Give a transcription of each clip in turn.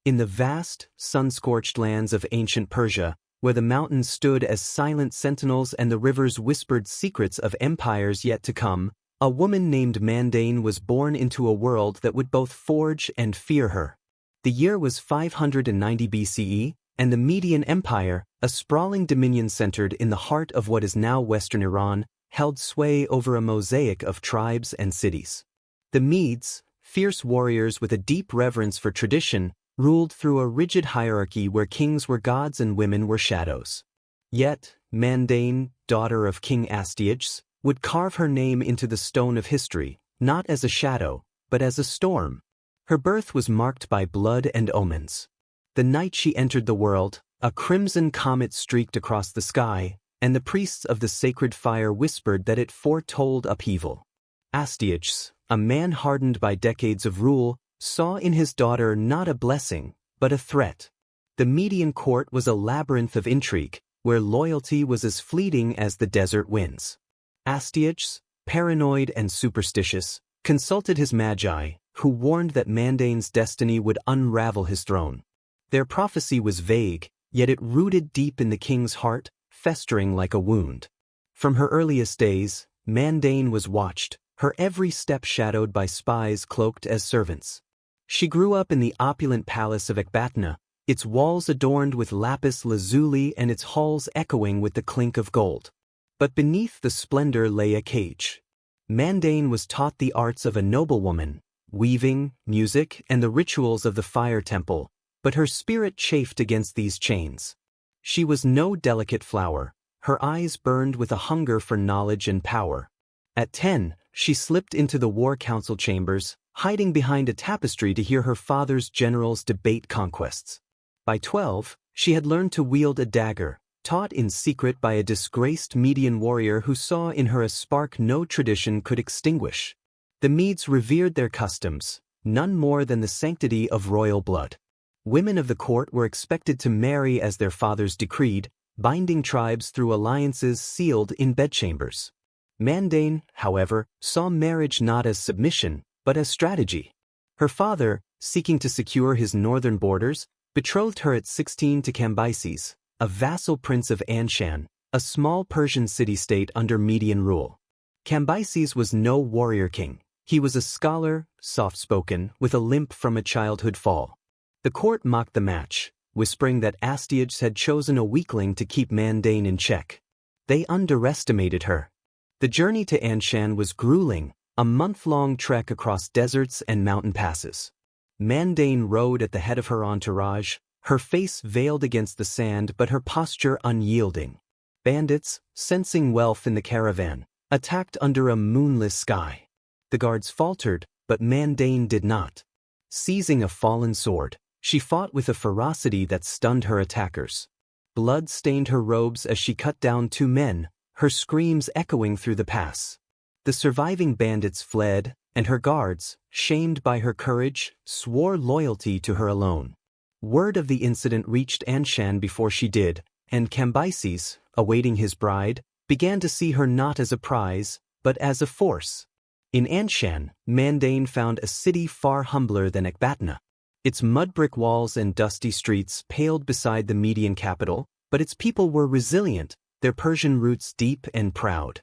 In the vast, sun-scorched lands of ancient Persia, where the mountains stood as silent sentinels and the rivers whispered secrets of empires yet to come, a woman named Mandane was born into a world that would both forge and fear her. The year was 590 BCE, and the Median Empire, a sprawling dominion centered in the heart of what is now western Iran, held sway over a mosaic of tribes and cities. The Medes, fierce warriors with a deep reverence for tradition, ruled through a rigid hierarchy where kings were gods and women were shadows. Yet, Mandane, daughter of King Astyages, would carve her name into the stone of history, not as a shadow, but as a storm. Her birth was marked by blood and omens. The night she entered the world, a crimson comet streaked across the sky, and the priests of the sacred fire whispered that it foretold upheaval. Astyages, a man hardened by decades of rule, saw in his daughter not a blessing, but a threat. The Median court was a labyrinth of intrigue, where loyalty was as fleeting as the desert winds. Astyages, paranoid and superstitious, consulted his magi, who warned that Mandane's destiny would unravel his throne. Their prophecy was vague, yet it rooted deep in the king's heart, festering like a wound. From her earliest days, Mandane was watched, her every step shadowed by spies cloaked as servants. She grew up in the opulent palace of Ecbatana, its walls adorned with lapis lazuli and its halls echoing with the clink of gold. But beneath the splendor lay a cage. Mandane was taught the arts of a noblewoman, weaving, music, and the rituals of the fire temple, but her spirit chafed against these chains. She was no delicate flower, her eyes burned with a hunger for knowledge and power. At 10, she slipped into the war council chambers, hiding behind a tapestry to hear her father's generals debate conquests. By 12, she had learned to wield a dagger, taught in secret by a disgraced Median warrior who saw in her a spark no tradition could extinguish. The Medes revered their customs, none more than the sanctity of royal blood. Women of the court were expected to marry as their fathers decreed, binding tribes through alliances sealed in bedchambers. Mandane, however, saw marriage not as submission, but as strategy. Her father, seeking to secure his northern borders, betrothed her at 16 to Cambyses, a vassal prince of Anshan, a small Persian city-state under Median rule. Cambyses was no warrior king. He was a scholar, soft-spoken, with a limp from a childhood fall. The court mocked the match, whispering that Astyages had chosen a weakling to keep Mandane in check. They underestimated her. The journey to Anshan was grueling, a month-long trek across deserts and mountain passes. Mandane rode at the head of her entourage, her face veiled against the sand but her posture unyielding. Bandits, sensing wealth in the caravan, attacked under a moonless sky. The guards faltered, but Mandane did not. Seizing a fallen sword, she fought with a ferocity that stunned her attackers. Blood stained her robes as she cut down 2 men, her screams echoing through the pass. The surviving bandits fled, and her guards, shamed by her courage, swore loyalty to her alone. Word of the incident reached Anshan before she did, and Cambyses, awaiting his bride, began to see her not as a prize, but as a force. In Anshan, Mandane found a city far humbler than Ecbatana. Its mud-brick walls and dusty streets paled beside the Median capital, but its people were resilient, their Persian roots deep and proud.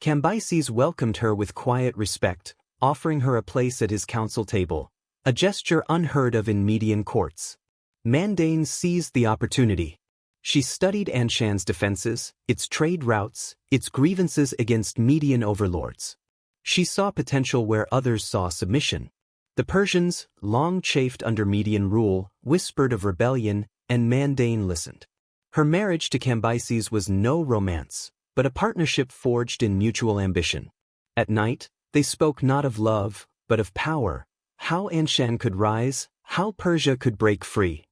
Cambyses welcomed her with quiet respect, offering her a place at his council table, a gesture unheard of in Median courts. Mandane seized the opportunity. She studied Anshan's defenses, its trade routes, its grievances against Median overlords. She saw potential where others saw submission. The Persians, long chafed under Median rule, whispered of rebellion, and Mandane listened. Her marriage to Cambyses was no romance, but a partnership forged in mutual ambition. At night, they spoke not of love, but of power, how Anshan could rise, how Persia could break free.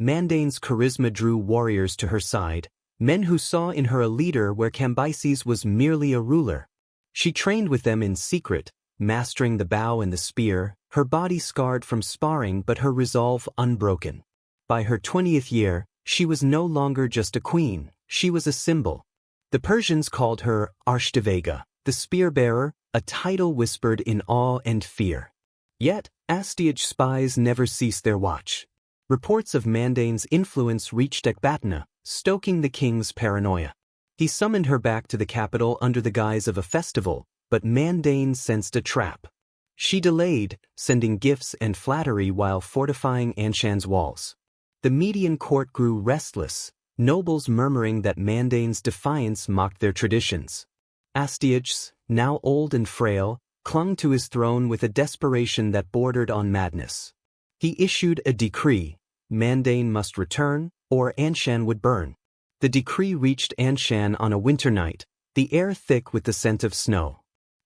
Mandane's charisma drew warriors to her side, men who saw in her a leader where Cambyses was merely a ruler. She trained with them in secret, mastering the bow and the spear, her body scarred from sparring but her resolve unbroken. By her 20th year, she was no longer just a queen, she was a symbol. The Persians called her Arshtavega, the spear-bearer, a title whispered in awe and fear. Yet, Astyages spies never ceased their watch. Reports of Mandane's influence reached Ecbatana, stoking the king's paranoia. He summoned her back to the capital under the guise of a festival, but Mandane sensed a trap. She delayed, sending gifts and flattery while fortifying Anshan's walls. The Median court grew restless, nobles murmuring that Mandane's defiance mocked their traditions. Astyages, now old and frail, clung to his throne with a desperation that bordered on madness. He issued a decree: Mandane must return, or Anshan would burn. The decree reached Anshan on a winter night, the air thick with the scent of snow.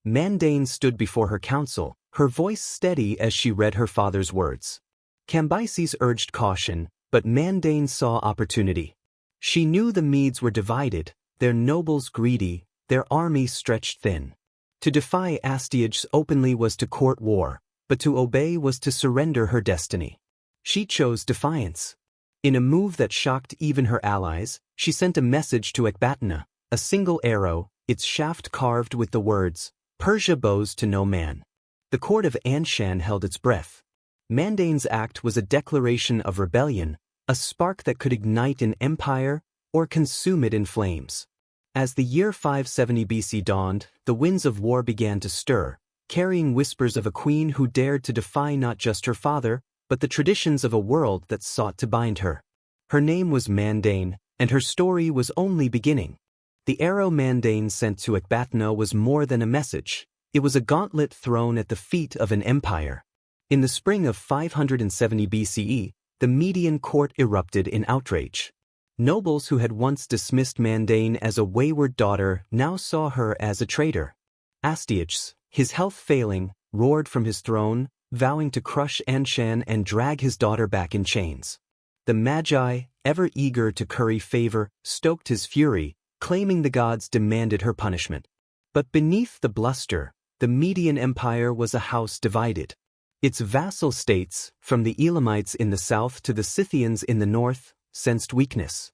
Mandane stood before her council, her voice steady as she read her father's words. Cambyses urged caution, but Mandane saw opportunity. She knew the Medes were divided, their nobles greedy, their army stretched thin. To defy Astyages openly was to court war, but to obey was to surrender her destiny. She chose defiance. In a move that shocked even her allies, she sent a message to Ecbatana, a single arrow, its shaft carved with the words, "Persia bows to no man." The court of Anshan held its breath. Mandane's act was a declaration of rebellion, a spark that could ignite an empire or consume it in flames. As the year 570 BC dawned, the winds of war began to stir, carrying whispers of a queen who dared to defy not just her father, but the traditions of a world that sought to bind her. Her name was Mandane, and her story was only beginning. The arrow Mandane sent to Ecbatana was more than a message. It was a gauntlet thrown at the feet of an empire. In the spring of 570 BCE, the Median court erupted in outrage. Nobles who had once dismissed Mandane as a wayward daughter now saw her as a traitor. Astyages, his health failing, roared from his throne, vowing to crush Anshan and drag his daughter back in chains. The Magi, ever eager to curry favor, stoked his fury, claiming the gods demanded her punishment. But beneath the bluster, the Median Empire was a house divided. Its vassal states, from the Elamites in the south to the Scythians in the north, sensed weakness.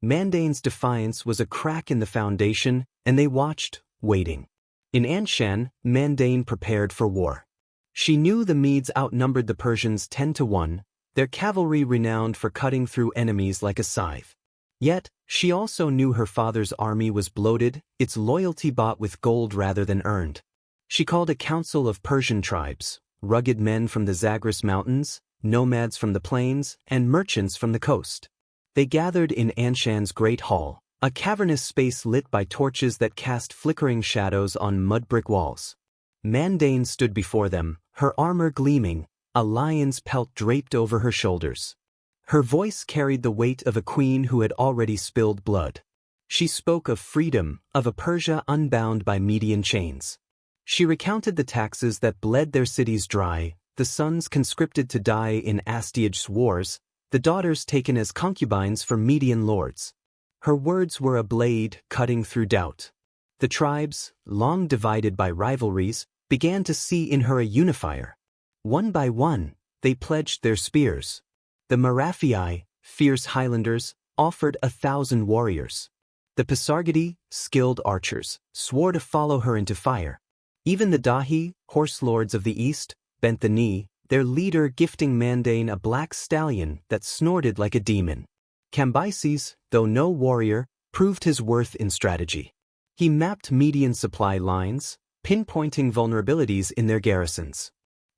Mandane's defiance was a crack in the foundation, and they watched, waiting. In Anshan, Mandane prepared for war. She knew the Medes outnumbered the Persians 10-1, their cavalry renowned for cutting through enemies like a scythe. Yet, she also knew her father's army was bloated, its loyalty bought with gold rather than earned. She called a council of Persian tribes, rugged men from the Zagros mountains, nomads from the plains, and merchants from the coast. They gathered in Anshan's great hall, a cavernous space lit by torches that cast flickering shadows on mud-brick walls. Mandane stood before them, her armor gleaming, a lion's pelt draped over her shoulders. Her voice carried the weight of a queen who had already spilled blood. She spoke of freedom, of a Persia unbound by Median chains. She recounted the taxes that bled their cities dry, the sons conscripted to die in Astyages' wars, the daughters taken as concubines for Median lords. Her words were a blade cutting through doubt. The tribes, long divided by rivalries, began to see in her a unifier. One by one, they pledged their spears. The Maraphii, fierce Highlanders, offered 1,000 warriors. The Pasargadae, skilled archers, swore to follow her into fire. Even the Dahi, horse lords of the east, bent the knee, their leader gifting Mandane a black stallion that snorted like a demon. Cambyses, though no warrior, proved his worth in strategy. He mapped Median supply lines, pinpointing vulnerabilities in their garrisons.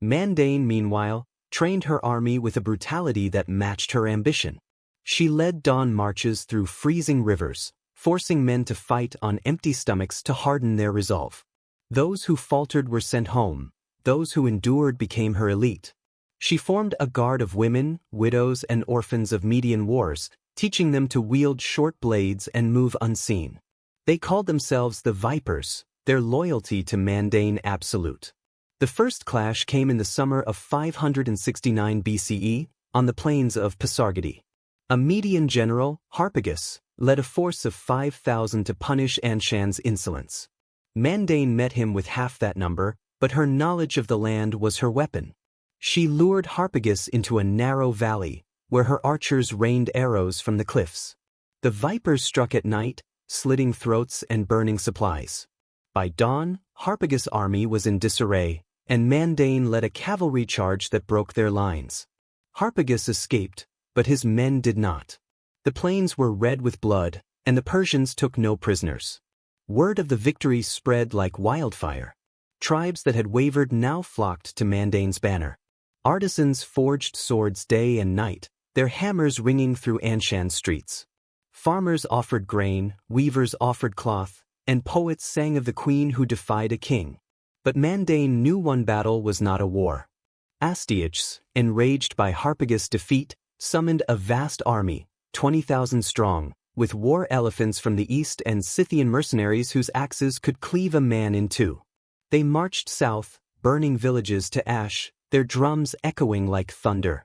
Mandane, meanwhile, trained her army with a brutality that matched her ambition. She led dawn marches through freezing rivers, forcing men to fight on empty stomachs to harden their resolve. Those who faltered were sent home, those who endured became her elite. She formed a guard of women, widows, and orphans of Median wars, teaching them to wield short blades and move unseen. They called themselves the Vipers, their loyalty to Mandane absolute. The first clash came in the summer of 569 BCE, on the plains of Pasargadae. A Median general, Harpagus, led a force of 5,000 to punish Anshan's insolence. Mandane met him with half that number, but her knowledge of the land was her weapon. She lured Harpagus into a narrow valley, where her archers rained arrows from the cliffs. The Vipers struck at night, slitting throats and burning supplies. By dawn, Harpagus' army was in disarray, and Mandane led a cavalry charge that broke their lines. Harpagus escaped, but his men did not. The plains were red with blood, and the Persians took no prisoners. Word of the victory spread like wildfire. Tribes that had wavered now flocked to Mandane's banner. Artisans forged swords day and night, their hammers ringing through Anshan's streets. Farmers offered grain, weavers offered cloth, and poets sang of the queen who defied a king. But Mandane knew one battle was not a war. Astyages, enraged by Harpagus' defeat, summoned a vast army, 20,000 strong, with war elephants from the east and Scythian mercenaries whose axes could cleave a man in two. They marched south, burning villages to ash, their drums echoing like thunder.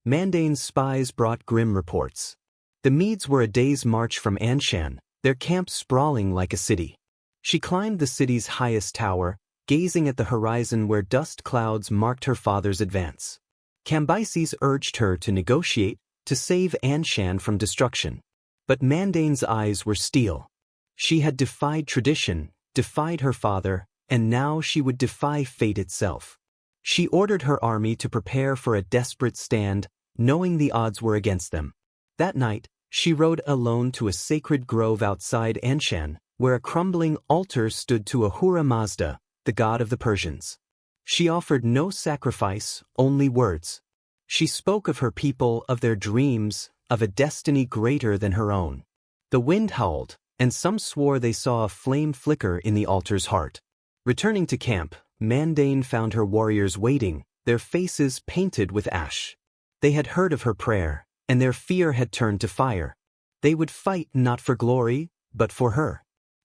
Mandane's spies brought grim reports. The Medes were a day's march from Anshan, their camp sprawling like a city. She climbed the city's highest tower, gazing at the horizon where dust clouds marked her father's advance. Cambyses urged her to negotiate, to save Anshan from destruction. But Mandane's eyes were steel. She had defied tradition, defied her father, and now she would defy fate itself. She ordered her army to prepare for a desperate stand, knowing the odds were against them. That night, she rode alone to a sacred grove outside Anshan, where a crumbling altar stood to Ahura Mazda, the god of the Persians. She offered no sacrifice, only words. She spoke of her people, of their dreams, of a destiny greater than her own. The wind howled, and some swore they saw a flame flicker in the altar's heart. Returning to camp, Mandane found her warriors waiting, their faces painted with ash. They had heard of her prayer, and their fear had turned to fire. They would fight not for glory, but for her.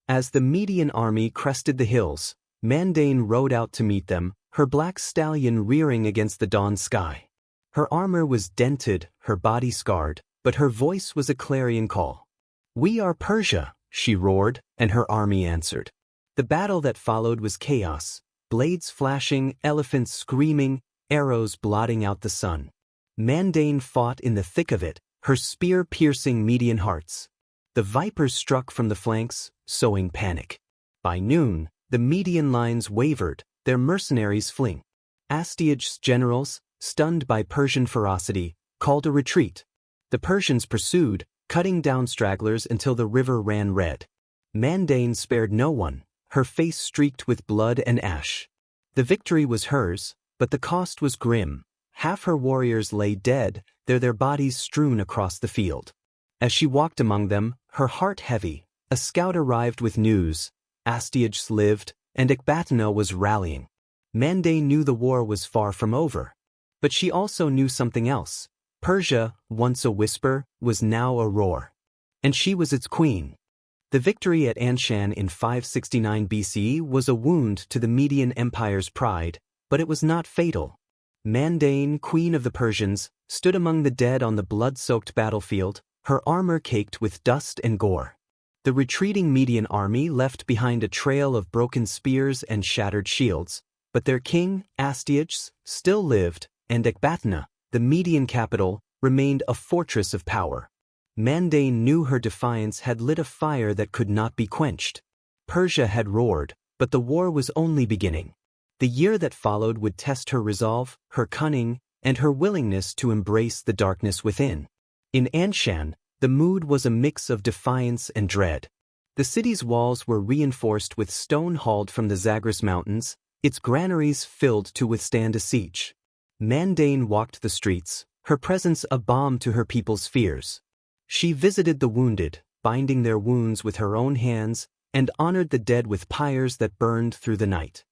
As the Median army crested the hills, Mandane rode out to meet them, her black stallion rearing against the dawn sky. Her armor was dented, her body scarred, but her voice was a clarion call. "We are Persia," she roared, and her army answered. The battle that followed was chaos, blades flashing, elephants screaming, arrows blotting out the sun. Mandane fought in the thick of it, her spear piercing Median hearts. The vipers struck from the flanks, sowing panic. By noon, the Median lines wavered, their mercenaries fleeing. Astyages' generals, stunned by Persian ferocity, called a retreat. The Persians pursued, cutting down stragglers until the river ran red. Mandane spared no one, her face streaked with blood and ash. The victory was hers, but the cost was grim. Half her warriors lay dead, their bodies strewn across the field. As she walked among them, her heart heavy, a scout arrived with news. Astyages lived, and Ecbatana was rallying. Mandane knew the war was far from over. But she also knew something else. Persia, once a whisper, was now a roar. And she was its queen. The victory at Anshan in 569 BCE was a wound to the Median Empire's pride, but it was not fatal. Mandane, queen of the Persians, stood among the dead on the blood-soaked battlefield, her armor caked with dust and gore. The retreating Median army left behind a trail of broken spears and shattered shields, but their king, Astyages, still lived, and Ecbatana, the Median capital, remained a fortress of power. Mandane knew her defiance had lit a fire that could not be quenched. Persia had roared, but the war was only beginning. The year that followed would test her resolve, her cunning, and her willingness to embrace the darkness within. In Anshan, the mood was a mix of defiance and dread. The city's walls were reinforced with stone hauled from the Zagros Mountains, its granaries filled to withstand a siege. Mandane walked the streets, her presence a balm to her people's fears. She visited the wounded, binding their wounds with her own hands, and honored the dead with pyres that burned through the night.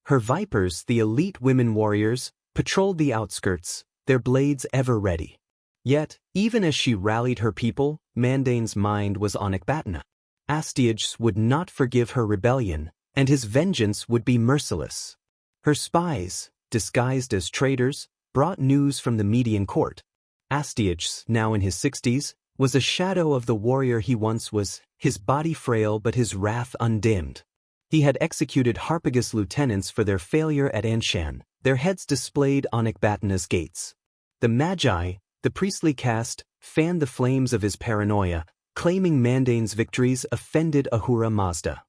Her vipers, the elite women warriors, patrolled the outskirts, their blades ever ready. Yet, even as she rallied her people, Mandane's mind was on Ecbatana. Astyages would not forgive her rebellion, and his vengeance would be merciless. Her spies, disguised as traitors, brought news from the Median court. Astyages, now in his 60s, was a shadow of the warrior he once was, his body frail but his wrath undimmed. He had executed Harpagus' lieutenants for their failure at Anshan, their heads displayed on Ecbatana's gates. The Magi, the priestly caste, fanned the flames of his paranoia, claiming Mandane's victories offended Ahura Mazda.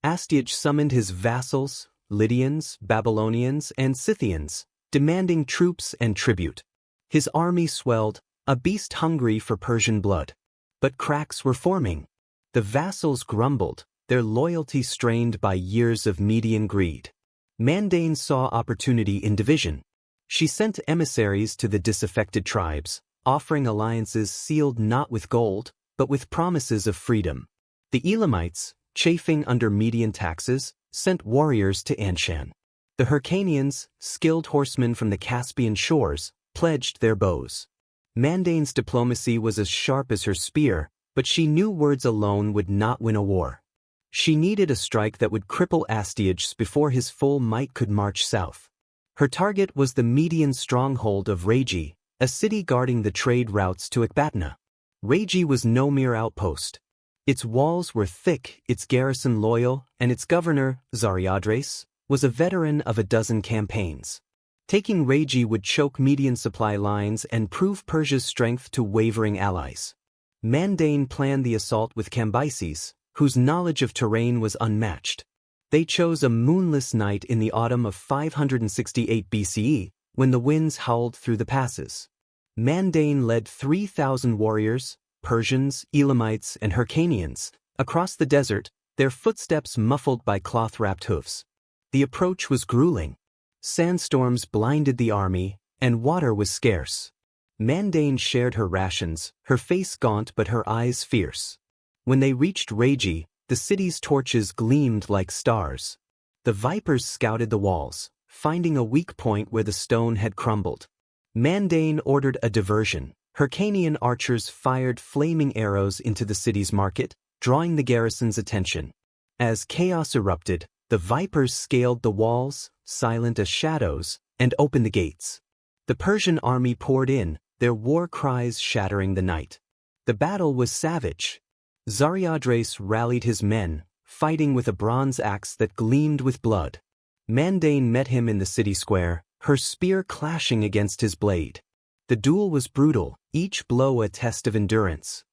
Astyages summoned his vassals, Lydians, Babylonians, and Scythians, demanding troops and tribute. His army swelled, a beast hungry for Persian blood. But cracks were forming. The vassals grumbled, their loyalty strained by years of Median greed. Mandane saw opportunity in division. She sent emissaries to the disaffected tribes, offering alliances sealed not with gold, but with promises of freedom. The Elamites, chafing under Median taxes, sent warriors to Anshan. The Hyrcanians, skilled horsemen from the Caspian shores, pledged their bows. Mandane's diplomacy was as sharp as her spear, but she knew words alone would not win a war. She needed a strike that would cripple Astyages before his full might could march south. Her target was the Median stronghold of Regi, a city guarding the trade routes to Ecbatana. Regi was no mere outpost. Its walls were thick, its garrison loyal, and its governor, Zariadres, was a veteran of a dozen campaigns. Taking Regi would choke Median supply lines and prove Persia's strength to wavering allies. Mandane planned the assault with Cambyses, whose knowledge of terrain was unmatched. They chose a moonless night in the autumn of 568 BCE, when the winds howled through the passes. Mandane led 3,000 warriors, Persians, Elamites, and Hyrcanians, across the desert, their footsteps muffled by cloth-wrapped hoofs. The approach was grueling. Sandstorms blinded the army, and water was scarce. Mandane shared her rations, her face gaunt but her eyes fierce. When they reached Regi, the city's torches gleamed like stars. The vipers scouted the walls, finding a weak point where the stone had crumbled. Mandane ordered a diversion. Hyrcanian archers fired flaming arrows into the city's market, drawing the garrison's attention. As chaos erupted, the vipers scaled the walls, silent as shadows, and opened the gates. The Persian army poured in, their war cries shattering the night. The battle was savage. Zariadres rallied his men, fighting with a bronze axe that gleamed with blood. Mandane met him in the city square, her spear clashing against his blade. The duel was brutal, each blow a test of endurance.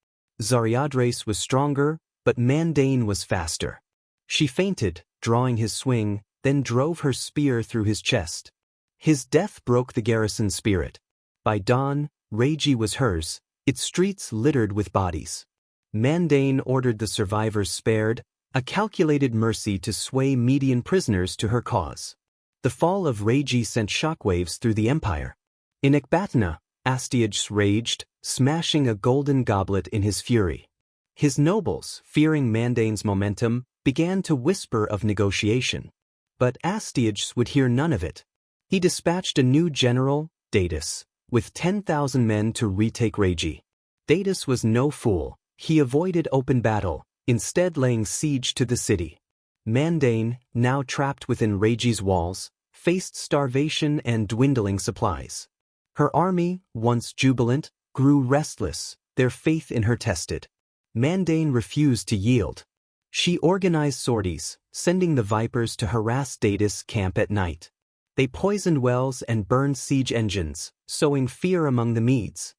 Zariadres was stronger, but Mandane was faster. She feinted, drawing his swing, then drove her spear through his chest. His death broke the garrison's spirit. By dawn, Regi was hers, its streets littered with bodies. Mandane ordered the survivors spared, a calculated mercy to sway Median prisoners to her cause. The fall of Regi sent shockwaves through the empire. In Ecbatana, Astyages raged, smashing a golden goblet in his fury. His nobles, fearing Mandane's momentum, began to whisper of negotiation. But Astyages would hear none of it. He dispatched a new general, Datis, with 10,000 men to retake Regi. Datis was no fool. He avoided open battle, instead laying siege to the city. Mandane, now trapped within Regi's walls, faced starvation and dwindling supplies. Her army, once jubilant, grew restless, their faith in her tested. Mandane refused to yield. She organized sorties, sending the vipers to harass Datis' camp at night. They poisoned wells and burned siege engines, sowing fear among the Medes.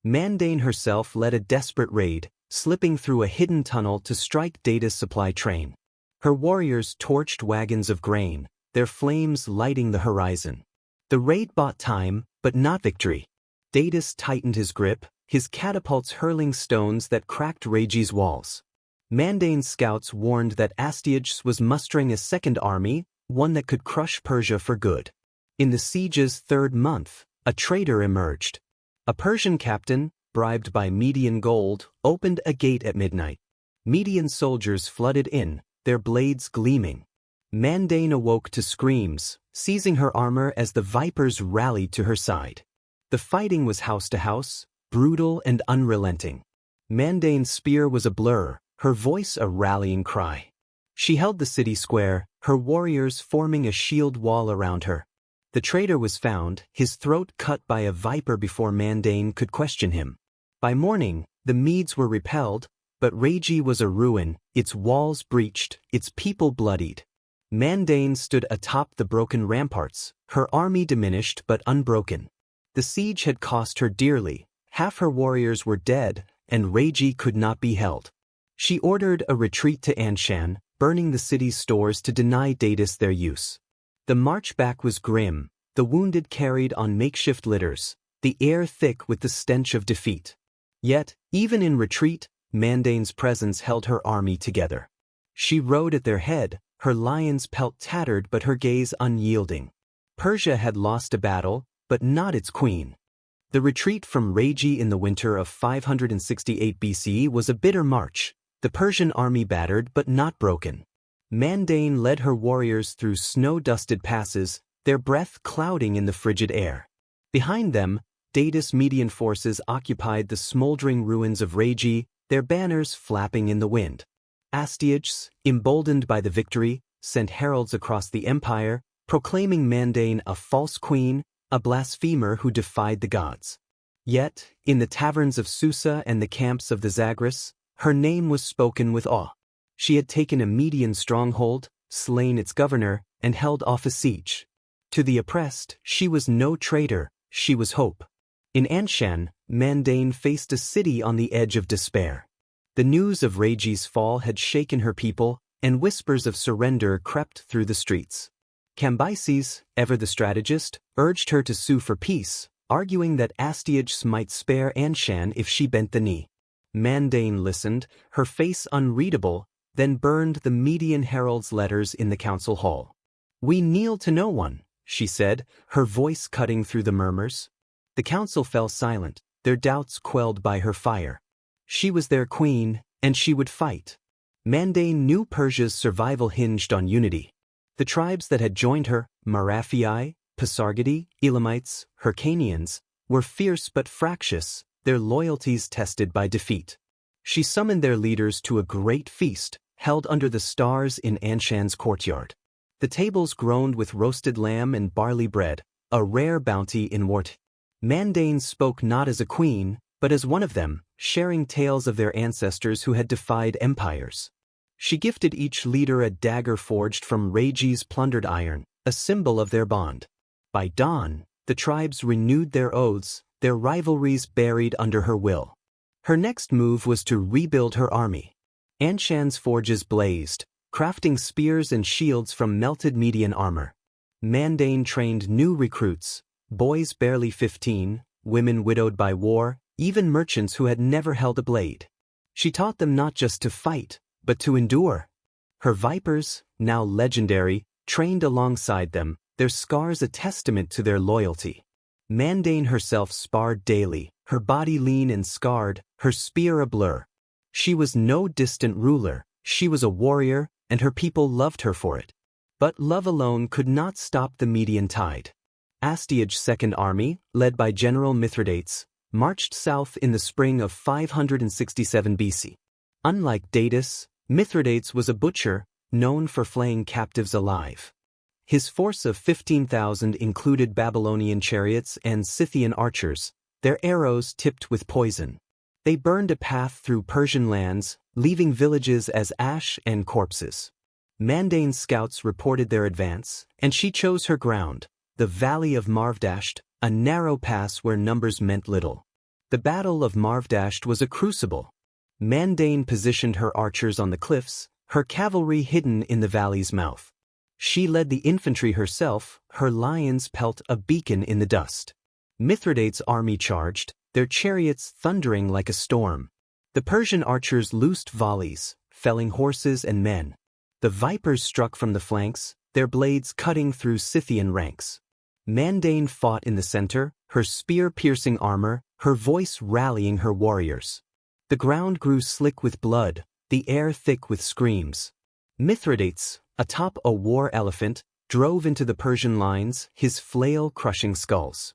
Mandane herself led a desperate raid, slipping through a hidden tunnel to strike Datis' supply train. Her warriors torched wagons of grain, their flames lighting the horizon. The raid bought time, but not victory. Datis tightened his grip, his catapults hurling stones that cracked Regi's walls. Mandane's scouts warned that Astyages was mustering a second army, one that could crush Persia for good. In the siege's third month, a traitor emerged. A Persian captain, bribed by Median gold, opened a gate at midnight. Median soldiers flooded in, their blades gleaming. Mandane awoke to screams, seizing her armor as the vipers rallied to her side. The fighting was house to house, brutal and unrelenting. Mandane's spear was a blur, her voice a rallying cry. She held the city square, her warriors forming a shield wall around her. The traitor was found, his throat cut by a viper before Mandane could question him. By morning, the Medes were repelled, but Regi was a ruin, its walls breached, its people bloodied. Mandane stood atop the broken ramparts, her army diminished but unbroken. The siege had cost her dearly, half her warriors were dead, and Regi could not be held. She ordered a retreat to Anshan, burning the city's stores to deny Datis their use. The march back was grim, the wounded carried on makeshift litters, the air thick with the stench of defeat. Yet, even in retreat, Mandane's presence held her army together. She rode at their head, her lion's pelt tattered but her gaze unyielding. Persia had lost a battle, but not its queen. The retreat from Ragi in the winter of 568 BCE was a bitter march, the Persian army battered but not broken. Mandane led her warriors through snow-dusted passes, their breath clouding in the frigid air. Behind them, Datis' Median forces occupied the smoldering ruins of Ragi, their banners flapping in the wind. Astyages, emboldened by the victory, sent heralds across the empire, proclaiming Mandane a false queen, a blasphemer who defied the gods. Yet, in the taverns of Susa and the camps of the Zagros, her name was spoken with awe. She had taken a Median stronghold, slain its governor, and held off a siege. To the oppressed, she was no traitor, she was hope. In Anshan, Mandane faced a city on the edge of despair. The news of Ragi's fall had shaken her people, and whispers of surrender crept through the streets. Cambyses, ever the strategist, urged her to sue for peace, arguing that Astyages might spare Anshan if she bent the knee. Mandane listened, her face unreadable, then burned the Median herald's letters in the council hall. "We kneel to no one," she said, her voice cutting through the murmurs. The council fell silent, their doubts quelled by her fire. She was their queen, and she would fight. Mandane knew Persia's survival hinged on unity. The tribes that had joined her, Maraphii, Pasargadae, Elamites, Hyrcanians, were fierce but fractious, their loyalties tested by defeat. She summoned their leaders to a great feast, held under the stars in Anshan's courtyard. The tables groaned with roasted lamb and barley bread, a rare bounty in Wart. Mandane spoke not as a queen, but as one of them, sharing tales of their ancestors who had defied empires. She gifted each leader a dagger forged from Ragi's plundered iron, a symbol of their bond. By dawn, the tribes renewed their oaths, their rivalries buried under her will. Her next move was to rebuild her army. Anshan's forges blazed, crafting spears and shields from melted Median armor. Mandane trained new recruits, boys barely 15, women widowed by war, even merchants who had never held a blade. She taught them not just to fight, but to endure. Her vipers, now legendary, trained alongside them, their scars a testament to their loyalty. Mandane herself sparred daily, her body lean and scarred, her spear a blur. She was no distant ruler, she was a warrior, and her people loved her for it. But love alone could not stop the Median tide. Astyages' second army, led by General Mithridates, marched south in the spring of 567 BC. Unlike Datis, Mithridates was a butcher, known for flaying captives alive. His force of 15,000 included Babylonian chariots and Scythian archers, their arrows tipped with poison. They burned a path through Persian lands, leaving villages as ash and corpses. Mandane's scouts reported their advance, and she chose her ground, the Valley of Marvdasht, a narrow pass where numbers meant little. The Battle of Marvdasht was a crucible. Mandane positioned her archers on the cliffs, her cavalry hidden in the valley's mouth. She led the infantry herself, her lion's pelt a beacon in the dust. Mithridates' army charged, their chariots thundering like a storm. The Persian archers loosed volleys, felling horses and men. The vipers struck from the flanks, their blades cutting through Scythian ranks. Mandane fought in the center, her spear-piercing armor, her voice rallying her warriors. The ground grew slick with blood, the air thick with screams. Mithridates, atop a war elephant, drove into the Persian lines, his flail crushing skulls.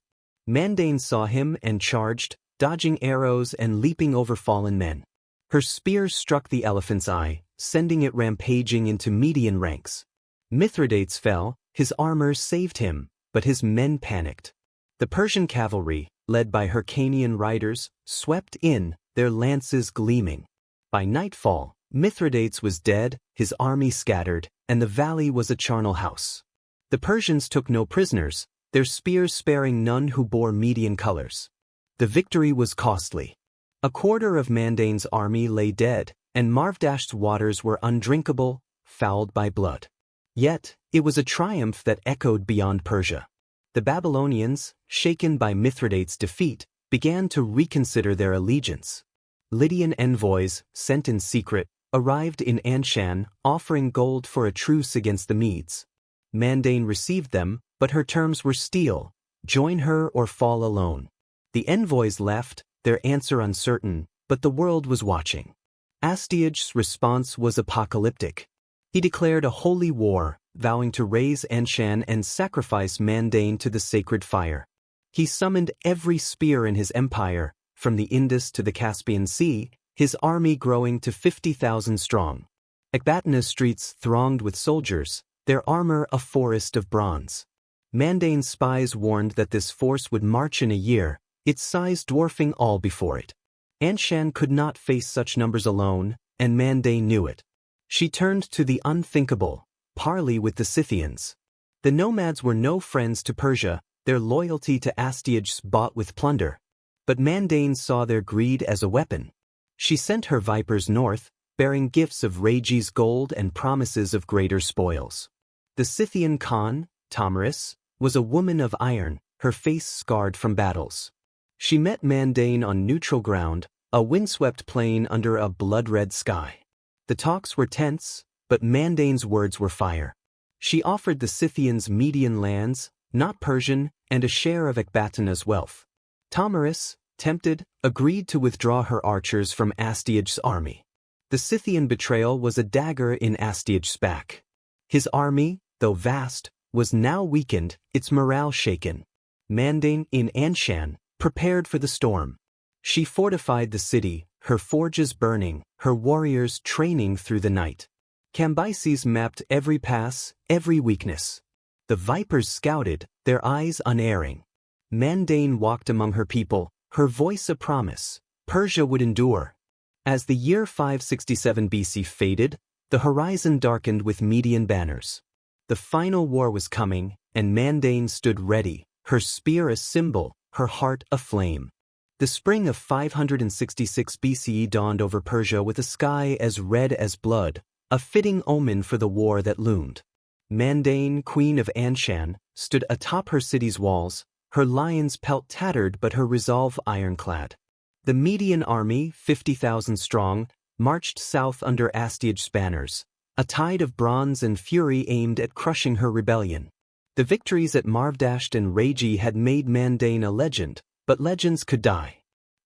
Mandane saw him and charged, dodging arrows and leaping over fallen men. Her spear struck the elephant's eye, sending it rampaging into Median ranks. Mithridates fell, his armor saved him, but his men panicked. The Persian cavalry, led by Hyrcanian riders, swept in, their lances gleaming. By nightfall, Mithridates was dead, his army scattered, and the valley was a charnel house. The Persians took no prisoners, their spears sparing none who bore Median colors. The victory was costly. A quarter of Mandane's army lay dead, and Marvdasht's waters were undrinkable, fouled by blood. Yet, it was a triumph that echoed beyond Persia. The Babylonians, shaken by Mithridates' defeat, began to reconsider their allegiance. Lydian envoys, sent in secret, arrived in Anshan, offering gold for a truce against the Medes. Mandane received them, but her terms were steel: join her or fall alone. The envoys left, their answer uncertain, but the world was watching. Astyages' response was apocalyptic. He declared a holy war, vowing to raise Anshan and sacrifice Mandane to the sacred fire. He summoned every spear in his empire, from the Indus to the Caspian Sea, his army growing to 50,000 strong. Ecbatana's streets thronged with soldiers, their armor a forest of bronze. Mandane's spies warned that this force would march in a year, its size dwarfing all before it. Anshan could not face such numbers alone, and Mandane knew it. She turned to the unthinkable: parley with the Scythians. The nomads were no friends to Persia, their loyalty to Astyages bought with plunder. But Mandane saw their greed as a weapon. She sent her vipers north, bearing gifts of Rages gold and promises of greater spoils. The Scythian Khan, Tamaris, was a woman of iron, her face scarred from battles. She met Mandane on neutral ground, a windswept plain under a blood-red sky. The talks were tense, but Mandane's words were fire. She offered the Scythians Median lands, not Persian, and a share of Ecbatana's wealth. Tamaris, tempted, agreed to withdraw her archers from Astyages' army. The Scythian betrayal was a dagger in Astyages' back. His army, though vast, was now weakened, its morale shaken. Mandane, in Anshan, prepared for the storm. She fortified the city, her forges burning, her warriors training through the night. Cambyses mapped every pass, every weakness. The vipers scouted, their eyes unerring. Mandane walked among her people, her voice a promise: Persia would endure. As the year 567 BC faded, the horizon darkened with Median banners. The final war was coming, and Mandane stood ready, her spear a symbol, her heart aflame. The spring of 566 BCE dawned over Persia with a sky as red as blood, a fitting omen for the war that loomed. Mandane, queen of Anshan, stood atop her city's walls, her lion's pelt tattered but her resolve ironclad. The Median army, 50,000 strong, marched south under Astyages' banners, a tide of bronze and fury aimed at crushing her rebellion. The victories at Marvdasht and Ragi had made Mandane a legend, but legends could die.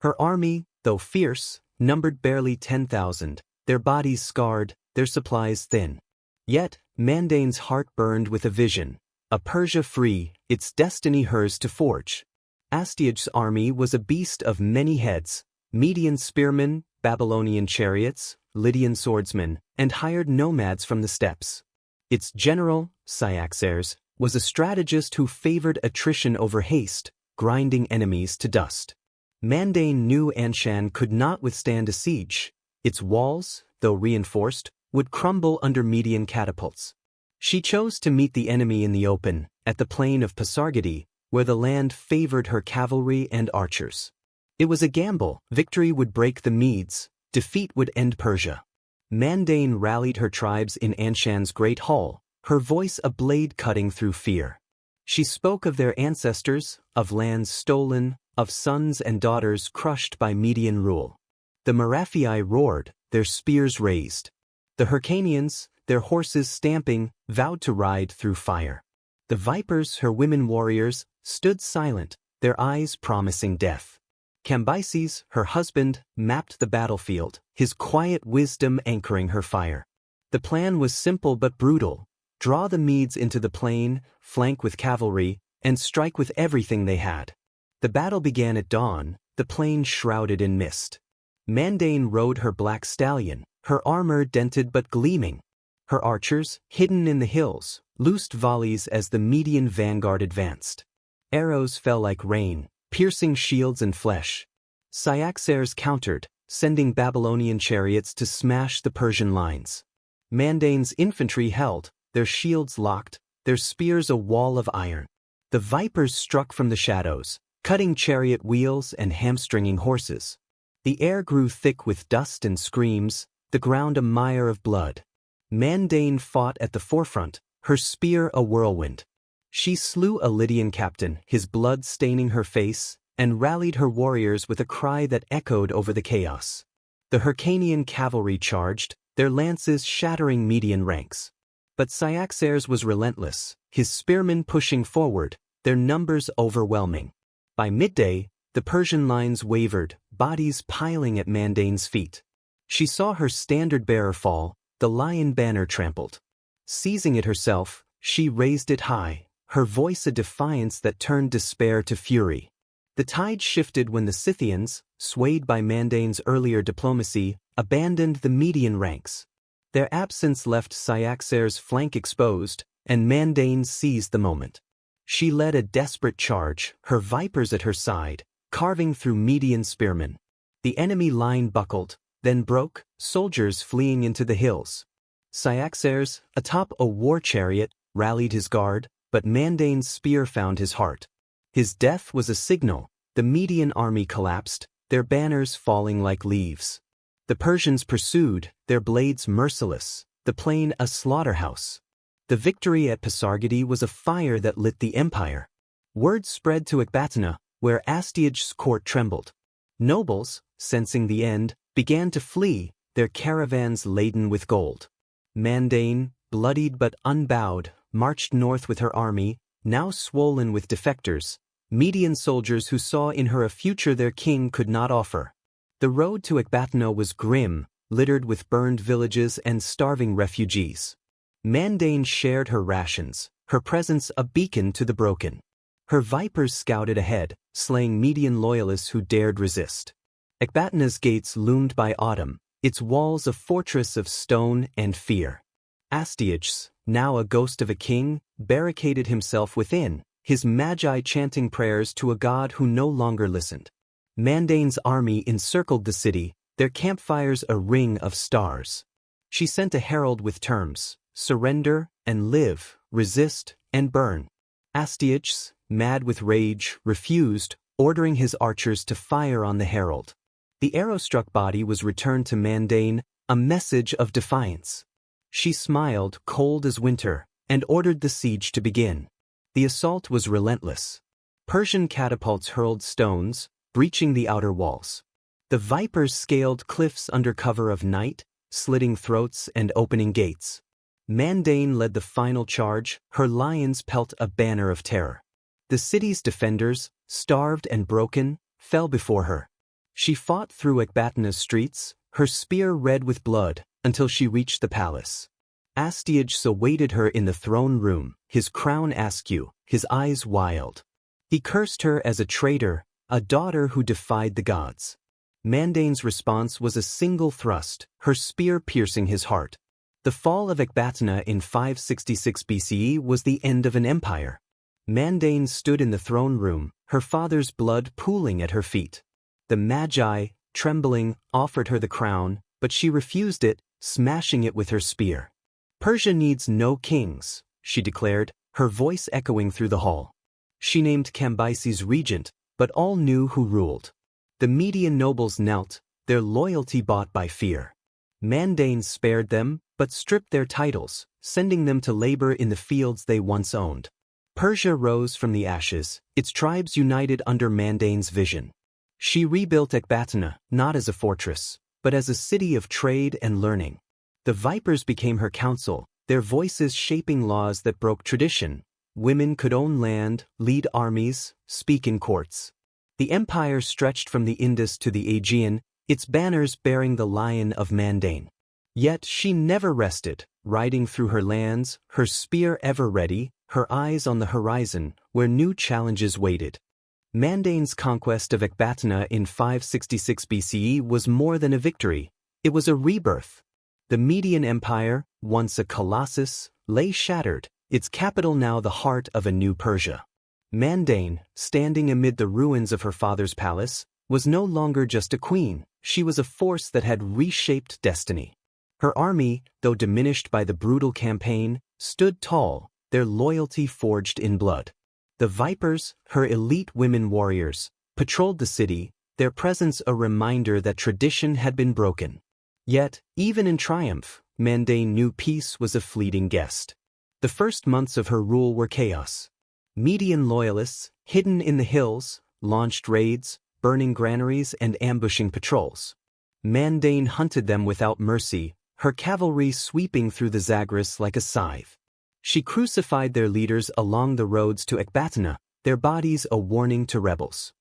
Her army, though fierce, numbered barely 10,000, their bodies scarred, their supplies thin. Yet, Mandane's heart burned with a vision: a Persia free, its destiny hers to forge. Astyages' army was a beast of many heads: Median spearmen, Babylonian chariots, Lydian swordsmen, and hired nomads from the steppes. Its general, Cyaxares, was a strategist who favored attrition over haste, grinding enemies to dust. Mandane knew Anshan could not withstand a siege. Its walls, though reinforced, would crumble under Median catapults. She chose to meet the enemy in the open, at the plain of Pasargadae, where the land favored her cavalry and archers. It was a gamble: victory would break the Medes, defeat would end Persia. Mandane rallied her tribes in Anshan's great hall, her voice a blade cutting through fear. She spoke of their ancestors, of lands stolen, of sons and daughters crushed by Median rule. The Meraphii roared, their spears raised. The Hyrcanians, their horses stamping, vowed to ride through fire. The vipers, her women warriors, stood silent, their eyes promising death. Cambyses, her husband, mapped the battlefield, his quiet wisdom anchoring her fire. The plan was simple but brutal: draw the Medes into the plain, flank with cavalry, and strike with everything they had. The battle began at dawn, the plain shrouded in mist. Mandane rode her black stallion, her armor dented but gleaming. Her archers, hidden in the hills, loosed volleys as the Median vanguard advanced. Arrows fell like rain, piercing shields and flesh. Cyaxares countered, sending Babylonian chariots to smash the Persian lines. Mandane's infantry held, their shields locked, their spears a wall of iron. The vipers struck from the shadows, cutting chariot wheels and hamstringing horses. The air grew thick with dust and screams, the ground a mire of blood. Mandane fought at the forefront, her spear a whirlwind. She slew a Lydian captain, his blood staining her face, and rallied her warriors with a cry that echoed over the chaos. The Hyrcanian cavalry charged, their lances shattering Median ranks. But Cyaxares was relentless, his spearmen pushing forward, their numbers overwhelming. By midday, the Persian lines wavered, bodies piling at Mandane's feet. She saw her standard-bearer fall, the lion banner trampled. Seizing it herself, she raised it high, her voice a defiance that turned despair to fury. The tide shifted when the Scythians, swayed by Mandane's earlier diplomacy, abandoned the Median ranks. Their absence left Cyaxares' flank exposed, and Mandane seized the moment. She led a desperate charge, her vipers at her side, carving through Median spearmen. The enemy line buckled, then broke, soldiers fleeing into the hills. Cyaxares, atop a war chariot, rallied his guard, but Mandane's spear found his heart. His death was a signal. The Median army collapsed, their banners falling like leaves. The Persians pursued, their blades merciless, the plain a slaughterhouse. The victory at Pasargadae was a fire that lit the empire. Word spread to Ecbatana, where Astyages' court trembled. Nobles, sensing the end, began to flee, their caravans laden with gold. Mandane, bloodied but unbowed, marched north with her army, now swollen with defectors, Median soldiers who saw in her a future their king could not offer. The road to Ecbatana was grim, littered with burned villages and starving refugees. Mandane shared her rations, her presence a beacon to the broken. Her vipers scouted ahead, slaying Median loyalists who dared resist. Ecbatana's gates loomed by autumn, its walls a fortress of stone and fear. Astyages, now a ghost of a king, barricaded himself within, his magi chanting prayers to a god who no longer listened. Mandane's army encircled the city, their campfires a ring of stars. She sent a herald with terms: surrender and live, resist and burn. Astyages, mad with rage, refused, ordering his archers to fire on the herald. The arrow-struck body was returned to Mandane, a message of defiance. She smiled, cold as winter, and ordered the siege to begin. The assault was relentless. Persian catapults hurled stones, breaching the outer walls. The vipers scaled cliffs under cover of night, slitting throats and opening gates. Mandane led the final charge, her lions pelt a banner of terror. The city's defenders, starved and broken, fell before her. She fought through Ecbatana's streets, her spear red with blood, until she reached the palace. Astyages awaited her in the throne room, his crown askew, his eyes wild. He cursed her as a traitor, a daughter who defied the gods. Mandane's response was a single thrust, her spear piercing his heart. The fall of Ecbatana in 566 BCE was the end of an empire. Mandane stood in the throne room, her father's blood pooling at her feet. The Magi, trembling, offered her the crown, but she refused it, smashing it with her spear. Persia needs no kings, she declared, her voice echoing through the hall. She named Cambyses regent, but all knew who ruled. The Median nobles knelt, their loyalty bought by fear. Mandane spared them, but stripped their titles, sending them to labor in the fields they once owned. Persia rose from the ashes, its tribes united under Mandane's vision. She rebuilt Ecbatana, not as a fortress, but as a city of trade and learning. The vipers became her council, their voices shaping laws that broke tradition. Women could own land, lead armies, speak in courts. The empire stretched from the Indus to the Aegean, its banners bearing the lion of Mandane. Yet she never rested, riding through her lands, her spear ever ready, her eyes on the horizon, where new challenges waited. Mandane's conquest of Ecbatana in 566 BCE was more than a victory, it was a rebirth. The Median Empire, once a colossus, lay shattered, its capital now the heart of a new Persia. Mandane, standing amid the ruins of her father's palace, was no longer just a queen, she was a force that had reshaped destiny. Her army, though diminished by the brutal campaign, stood tall, their loyalty forged in blood. The Vipers, her elite women warriors, patrolled the city, their presence a reminder that tradition had been broken. Yet, even in triumph, Mandane knew peace was a fleeting guest. The first months of her rule were chaos. Median loyalists, hidden in the hills, launched raids, burning granaries and ambushing patrols. Mandane hunted them without mercy, her cavalry sweeping through the Zagros like a scythe. She crucified their leaders along the roads to Ecbatana, their bodies a warning to rebels.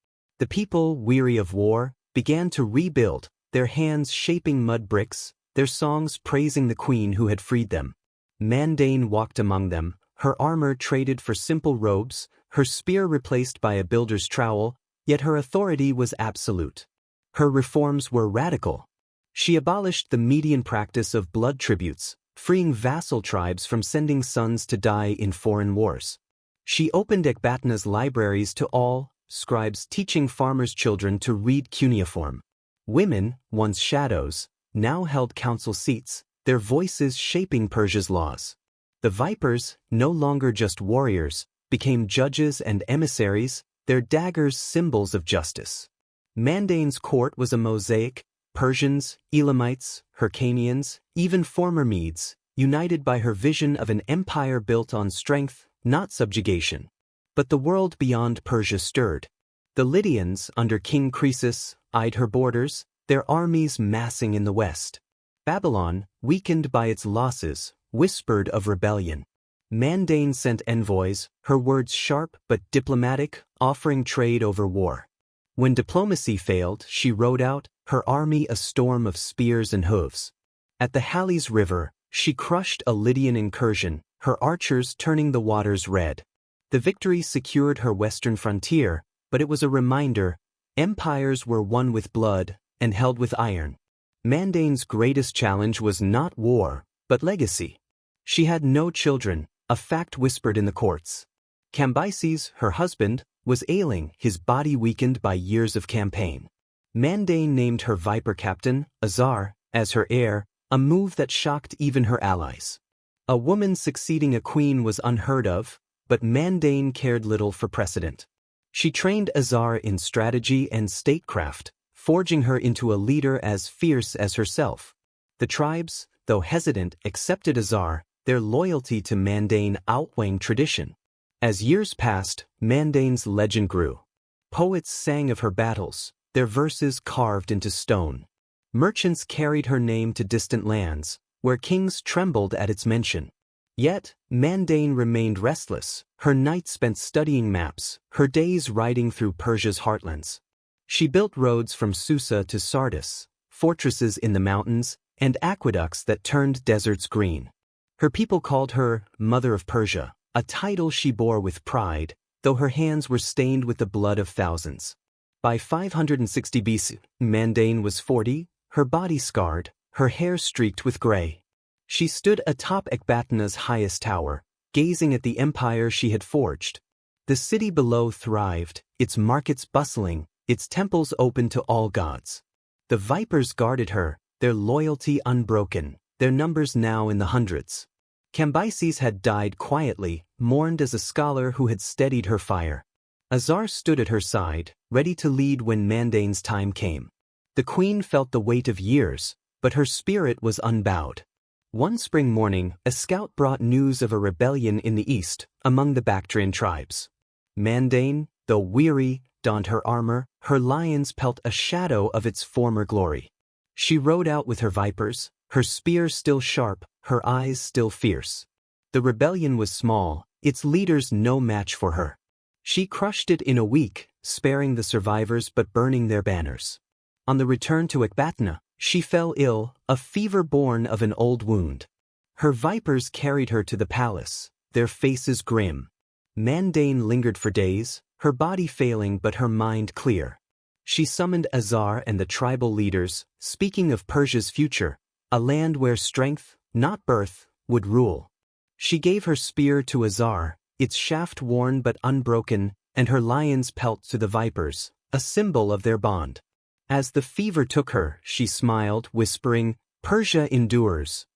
The people, weary of war, began to rebuild, their hands shaping mud bricks, their songs praising the queen who had freed them. Mandane walked among them, her armor traded for simple robes, her spear replaced by a builder's trowel, yet her authority was absolute. Her reforms were radical. She abolished the Median practice of blood tributes, freeing vassal tribes from sending sons to die in foreign wars. She opened Ecbatana's libraries to all, scribes teaching farmers' children to read cuneiform. Women, once shadows, now held council seats, their voices shaping Persia's laws. The vipers, no longer just warriors, became judges and emissaries, their daggers symbols of justice. Mandane's court was a mosaic, Persians, Elamites, Hyrcanians, even former Medes, united by her vision of an empire built on strength, not subjugation. But the world beyond Persia stirred. The Lydians, under King Croesus, eyed her borders, their armies massing in the west. Babylon, weakened by its losses, whispered of rebellion. Mandane sent envoys, her words sharp but diplomatic, offering trade over war. When diplomacy failed, she rode out, her army a storm of spears and hooves. At the Halys River, she crushed a Lydian incursion, her archers turning the waters red. The victory secured her western frontier, but it was a reminder, empires were won with blood and held with iron. Mandane's greatest challenge was not war, but legacy. She had no children, a fact whispered in the courts. Cambyses, her husband, was ailing, his body weakened by years of campaign. Mandane named her viper captain, Azar, as her heir, a move that shocked even her allies. A woman succeeding a queen was unheard of, but Mandane cared little for precedent. She trained Azar in strategy and statecraft, forging her into a leader as fierce as herself. The tribes, though hesitant, accepted Azar, their loyalty to Mandane outweighing tradition. As years passed, Mandane's legend grew. Poets sang of her battles, their verses carved into stone. Merchants carried her name to distant lands, where kings trembled at its mention. Yet, Mandane remained restless, her nights spent studying maps, her days riding through Persia's heartlands. She built roads from Susa to Sardis, fortresses in the mountains, and aqueducts that turned deserts green. Her people called her Mother of Persia, a title she bore with pride, though her hands were stained with the blood of thousands. By 560 BC, Mandane was 40, her body scarred, her hair streaked with gray. She stood atop Ecbatana's highest tower, gazing at the empire she had forged. The city below thrived, its markets bustling, its temples open to all gods. The vipers guarded her, their loyalty unbroken, their numbers now in the hundreds. Cambyses had died quietly, mourned as a scholar who had steadied her fire. Azar stood at her side, ready to lead when Mandane's time came. The queen felt the weight of years, but her spirit was unbowed. One spring morning, a scout brought news of a rebellion in the east, among the Bactrian tribes. Mandane, though weary, donned her armor, her lion's pelt a shadow of its former glory. She rode out with her vipers, her spear still sharp, her eyes still fierce. The rebellion was small, its leaders no match for her. She crushed it in a week, sparing the survivors but burning their banners. On the return to Ecbatana, she fell ill, a fever born of an old wound. Her vipers carried her to the palace, their faces grim. Mandane lingered for days, her body failing but her mind clear. She summoned Azar and the tribal leaders, speaking of Persia's future, a land where strength, not birth, would rule. She gave her spear to Azar, its shaft worn but unbroken, and her lion's pelt to the vipers, a symbol of their bond. As the fever took her, she smiled, whispering, "Persia endures."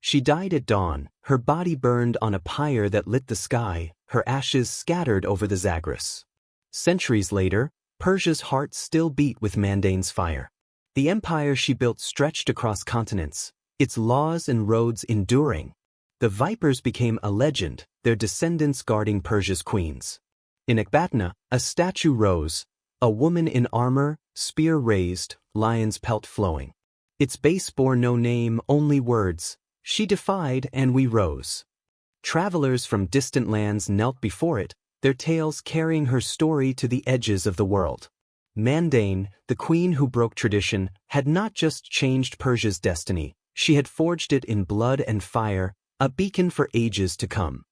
She died at dawn, her body burned on a pyre that lit the sky, her ashes scattered over the Zagros. Centuries later, Persia's heart still beat with Mandane's fire. The empire she built stretched across continents, its laws and roads enduring. The vipers became a legend, their descendants guarding Persia's queens. In Ecbatana, a statue rose, a woman in armor, spear raised, lion's pelt flowing. Its base bore no name, only words. She defied, and we rose. Travelers from distant lands knelt before it, their tales carrying her story to the edges of the world. Mandane, the queen who broke tradition, had not just changed Persia's destiny, she had forged it in blood and fire, a beacon for ages to come.